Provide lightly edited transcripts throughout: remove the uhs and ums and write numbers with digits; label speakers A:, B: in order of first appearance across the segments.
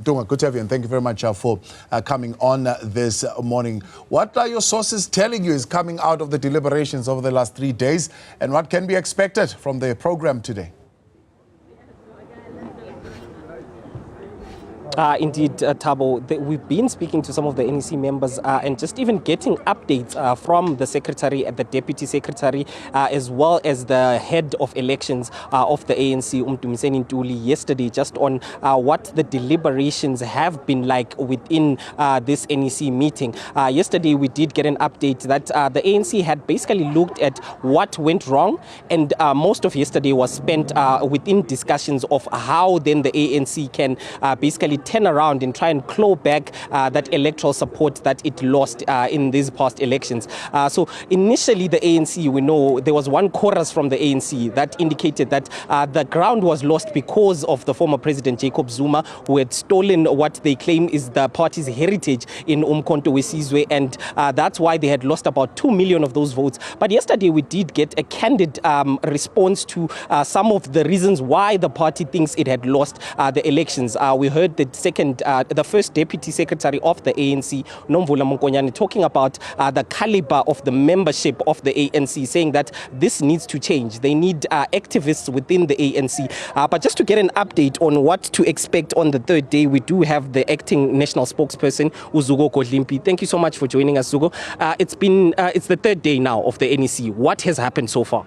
A: Dunga, good to have you, and thank you very much for coming on this morning. What are your sources telling you is coming out of the deliberations over the last 3 days, and what can be expected from the program today?
B: Indeed, Thabo, we've been speaking to some of the NEC members and just even getting updates from the secretary and the deputy secretary, as well as the head of elections of the ANC, Mdumiseni Ntuli, yesterday, just on what the deliberations have been like within this NEC meeting. Yesterday, we did get an update that the ANC had basically looked at what went wrong, and most of yesterday was spent within discussions of how then the ANC can basically turn around and try and claw back that electoral support that it lost in these past elections. So initially the ANC, we know there was one chorus from the ANC that indicated that the ground was lost because of the former president Jacob Zuma, who had stolen what they claim is the party's heritage in Umkhonto weSizwe, and that's why they had lost about 2 million of those votes. But yesterday we did get a candid response to some of the reasons why the party thinks it had lost the elections. We heard the first deputy secretary of the ANC, Nomvula Mokonyane, talking about the caliber of the membership of the ANC, saying that this needs to change. They need activists within the ANC. But just to get an update on what to expect on the third day, we do have the acting national spokesperson, Zuko Godlimpi. Thank you so much for joining us, Zuko. It's the third day now of the NEC. What has happened so far?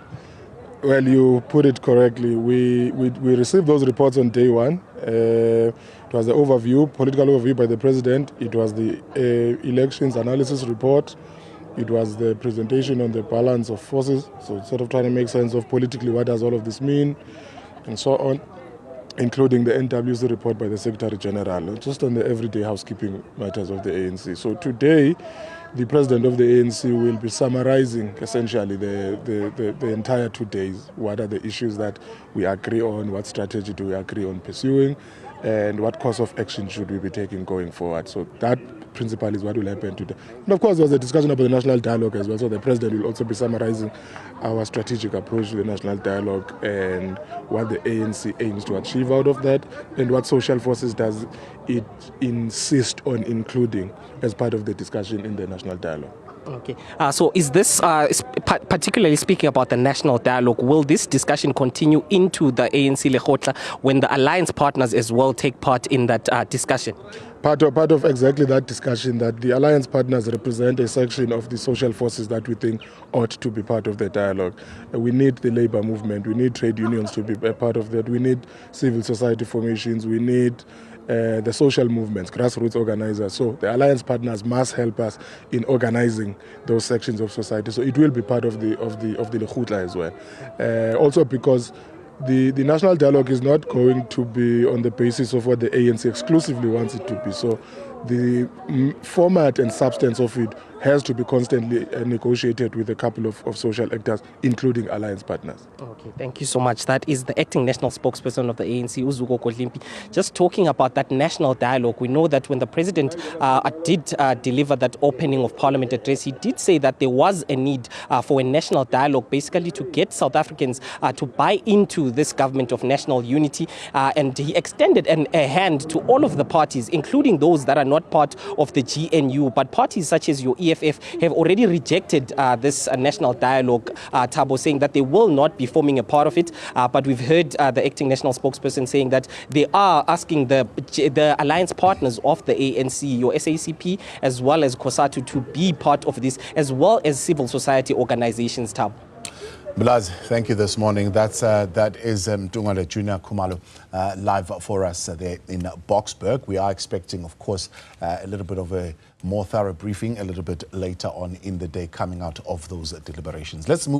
C: Well, you put it correctly. We received those reports on day one. It was the political overview by the president. It was the elections analysis report. It was the presentation on the balance of forces. So sort of trying to make sense of politically what does all of this mean, and so on, including the NWC report by the Secretary General, just on the everyday housekeeping matters of the ANC. So today, the president of the ANC will be summarizing essentially the entire 2 days. What are the issues that we agree on? What strategy do we agree on pursuing? And what course of action should we be taking going forward? So that principle is what will happen today. And of course, there was a discussion about the national dialogue as well. So the president will also be summarizing our strategic approach to the national dialogue and what the ANC aims to achieve out of that, and what social forces does it insist on including as part of the discussion in the national dialogue.
B: Okay. So is this, particularly speaking about the national dialogue, will this discussion continue into the ANC Lekgotla when the alliance partners as well take part in that discussion?
C: Part of exactly that discussion, that the alliance partners represent a section of the social forces that we think ought to be part of the dialogue. We need the labor movement, we need trade unions to be a part of that, we need civil society formations, we need the social movements, grassroots organizers. So the alliance partners must help us in organizing those sections of society. So it will be part of the Lekgotla as well. Also because the national dialogue is not going to be on the basis of what the ANC exclusively wants it to be. So the format and substance of it has to be constantly negotiated with a couple of social actors, including alliance partners.
B: Okay, thank you so much. That is the acting national spokesperson of the ANC, Zuko Godlimpi. Just talking about that national dialogue, we know that when the president did deliver that opening of parliament address, he did say that there was a need for a national dialogue, basically to get South Africans to buy into this government of national unity. And he extended a hand to all of the parties, including those that are not part of the GNU, but parties such as your EFF have already rejected this national dialogue, Thabo, saying that they will not be forming a part of it. But we've heard the acting national spokesperson saying that they are asking the alliance partners of the ANC, your SACP, as well as COSATU, to be part of this, as well as civil society organizations, Thabo.
A: Blaz, thank you this morning. That is Juniour Khumalo live for us there in Boksburg. We are expecting, of course, a little bit of a more thorough briefing a little bit later on in the day coming out of those deliberations. Let's move.